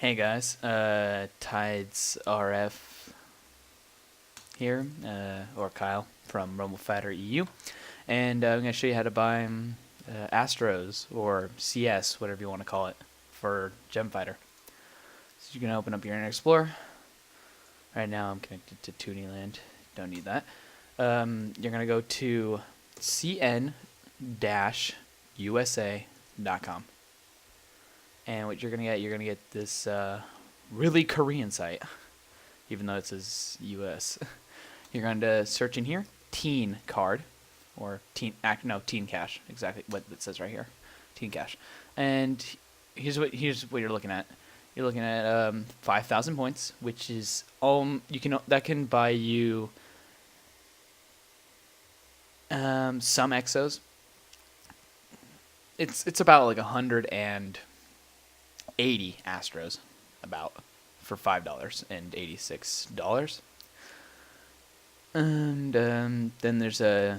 Hey guys, Tides RF here, or Kyle from GemFighter EU, and I'm going to show you how to buy Astros, or CS, whatever you want to call it, for GemFighter. So you're going to open up your Internet Explorer. Right now I'm connected to Toonieland, don't need that. You're going to go to cn-usa.com. And what you're going to get this really Korean site, even though it says US. You're going to search in here, Teen Card, or Teencash, exactly what it says right here, Teencash. And here's what you're looking at. You're looking at 5,000 points, which is that can buy you some exos. It's about like 180 Astros about for $5.86. And then there's the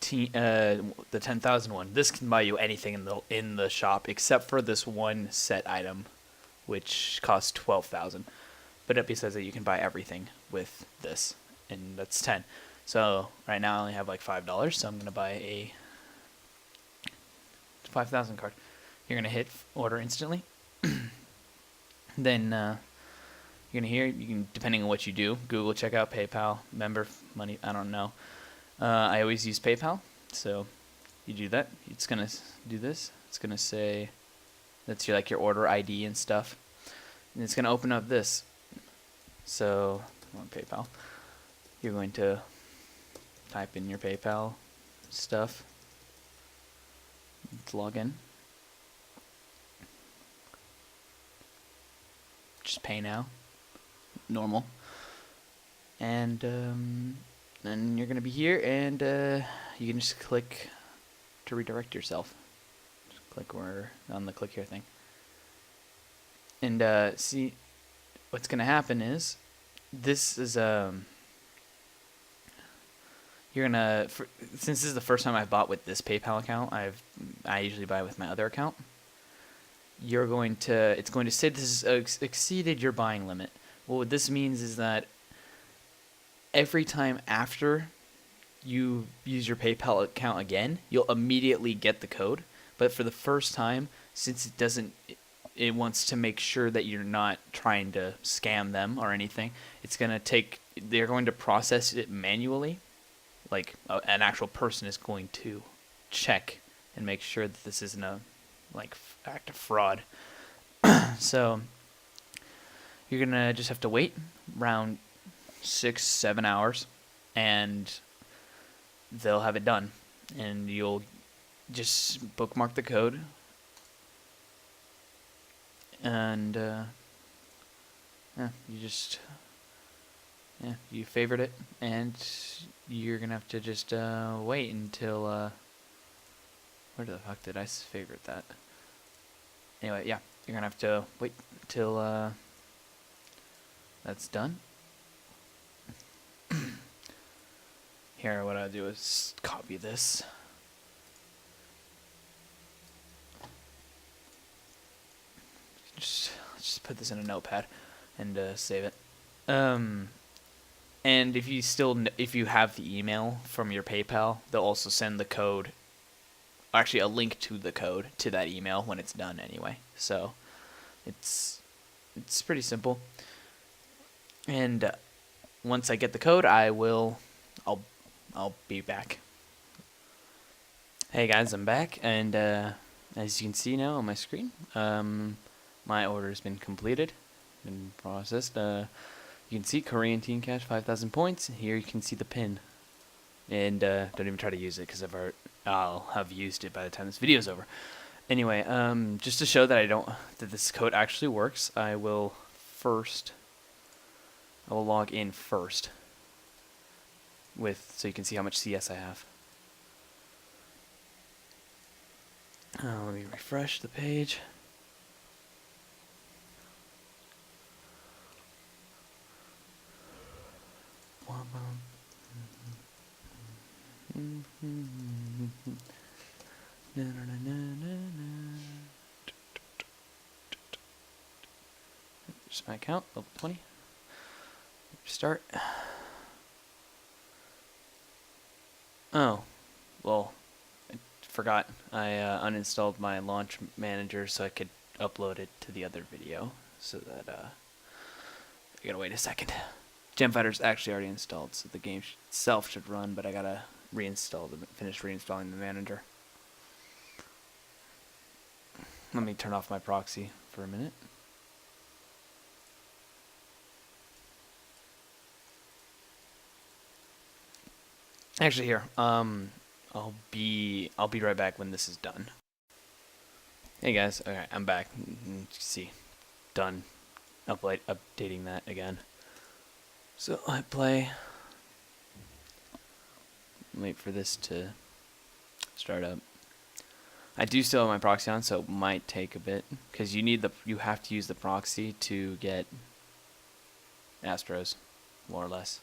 10,000 one. This can buy you anything in the shop except for this one set item, which costs 12,000. But it says that you can buy everything with this, and that's 10. So right now I only have like $5, so I'm gonna buy a 5,000 card. You're gonna hit order instantly. Then you're gonna you can, depending on what you do, Google checkout, PayPal, member money. I don't know. I always use PayPal, so you do that. It's gonna do this. It's gonna say that's your order ID and stuff, and it's gonna open up this. So on PayPal, you're going to type in your PayPal stuff. Let's log in. Just pay now, normal, and then you're gonna be here, and you can just click to redirect yourself. Just click on the click here thing, and see what's gonna happen is this is you're gonna since this is the first time I've bought with this PayPal account, I usually buy with my other account. It's going to say this has exceeded your buying limit. Well, what this means is that every time after you use your PayPal account again, you'll immediately get the code. But for the first time, since it wants to make sure that you're not trying to scam them or anything, they're going to process it manually. Like an actual person is going to check and make sure that this isn't a act of fraud. So you're gonna just have to wait around 6-7 hours, and they'll have it done, and you'll just bookmark the code, and you favorite it, and you're gonna have to just wait until where the fuck did I favorite that? Anyway, yeah, you're gonna have to wait till that's done. Here, what I'll do is copy this. Let's just put this in a notepad and save it. And if you have the email from your PayPal, they'll also send the code. Actually, a link to the code to that email when it's done anyway. So it's pretty simple. And once I get the code, I'll be back. Hey guys, I'm back, and as you can see now on my screen, my order has been completed and processed. You can see Korean Teencash 5,000 points. Here you can see the pin. And don't even try to use it because I'll have used it by the time this video is over. Anyway, just to show that that this code actually works, I will log in first so you can see how much CS I have. Let me refresh the page. Here's my account, level 20. Start. Oh, well, I forgot. I uninstalled my launch manager so I could upload it to the other video. So that, I gotta wait a second. GemFighter's actually already installed, so the game itself should run, but I gotta finish reinstalling the manager. Let me turn off my proxy for a minute. Actually, here, I'll be right back when this is done. Hey guys, okay, I'm back. See, done. Updating that again. So I play. Wait for this to start up. I do still have my proxy on, so it might take a bit because you have to use the proxy to get Astros, more or less.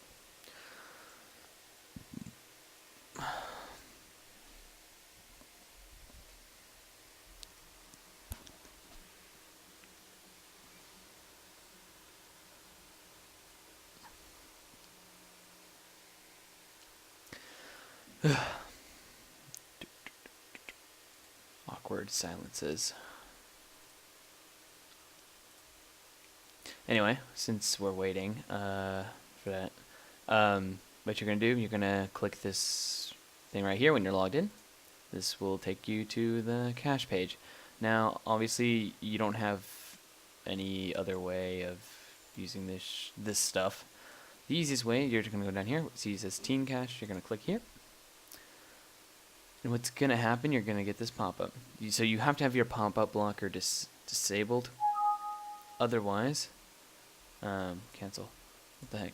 Awkward silences. Anyway, since we're waiting for that, what you're going to do, you're going to click this thing right here when you're logged in. This will take you to the cash page. Now, obviously, you don't have any other way of using this stuff. The easiest way, you're going to go down here. See, it says Teencash. You're going to click here. And what's going to happen, you're going to get this pop-up. So you have to have your pop-up blocker disabled. Otherwise, cancel. What the heck?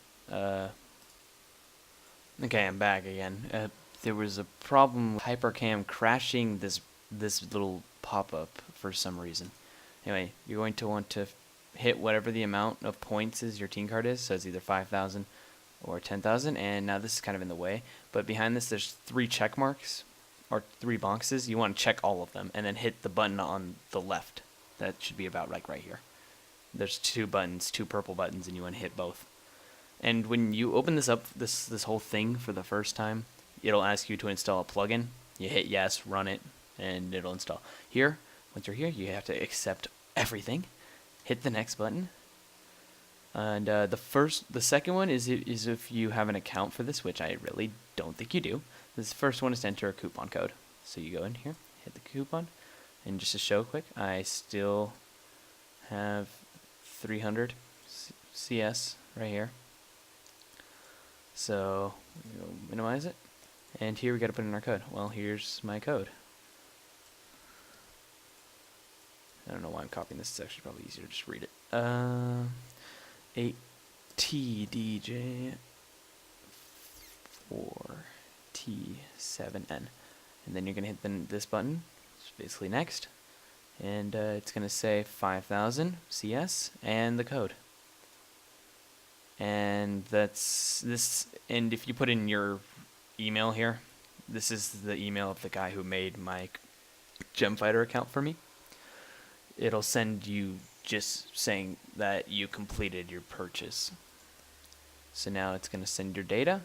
Okay, I'm back again. There was a problem with Hypercam crashing this little pop-up for some reason. Anyway, you're going to want to hit whatever the amount of points is your team card is. So it's either 5,000 or 10,000. And now this is kind of in the way. But behind this, there's 3 check marks. Or 3 boxes. You want to check all of them and then hit the button on the left. That should be about right here. There's 2 buttons, 2 purple buttons, and you want to hit both. And when you open this up, this whole thing for the first time, it'll ask you to install a plugin. You hit yes, run it, and it'll install. Here, once you're here, you have to accept everything. Hit the next button. And the second one is if you have an account for this, which I really don't think you do. This first one is to enter a coupon code. So you go in here, hit the coupon, and just to show quick, I still have 300 CS right here. So we'll minimize it, and here we got to put in our code. Well, here's my code. I don't know why I'm copying this. It's actually probably easier to just read it. 8TDJ 4T7N, and then you're gonna hit this button. It's basically next, and it's gonna say 5,000 CS and the code. And that's this. And if you put in your email here, this is the email of the guy who made my GemFighter account for me. It'll send you just saying that you completed your purchase. So now it's going to send your data.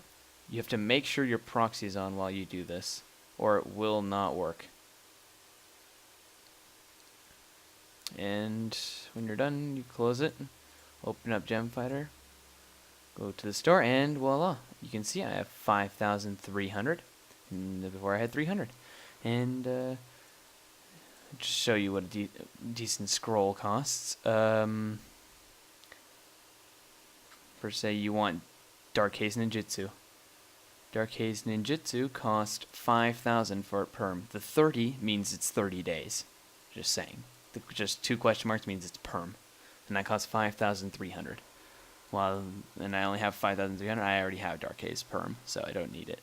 You have to make sure your proxy is on while you do this, or it will not work. And when you're done, you close it, open up GemFighter, go to the store, and voila. You can see I have 5,300, and before I had 300. And just show you what a decent scroll costs. Per se, you want Dark Haze Ninjutsu. Dark Haze Ninjutsu cost 5,000 for it perm. The 30 means it's 30 days. Just saying. Just 2 question marks means it's perm. And that costs 5,300. And I only have 5,300. I already have Dark Haze perm, so I don't need it.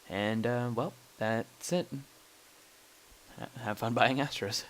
And, well, that's it. Have fun buying Astros.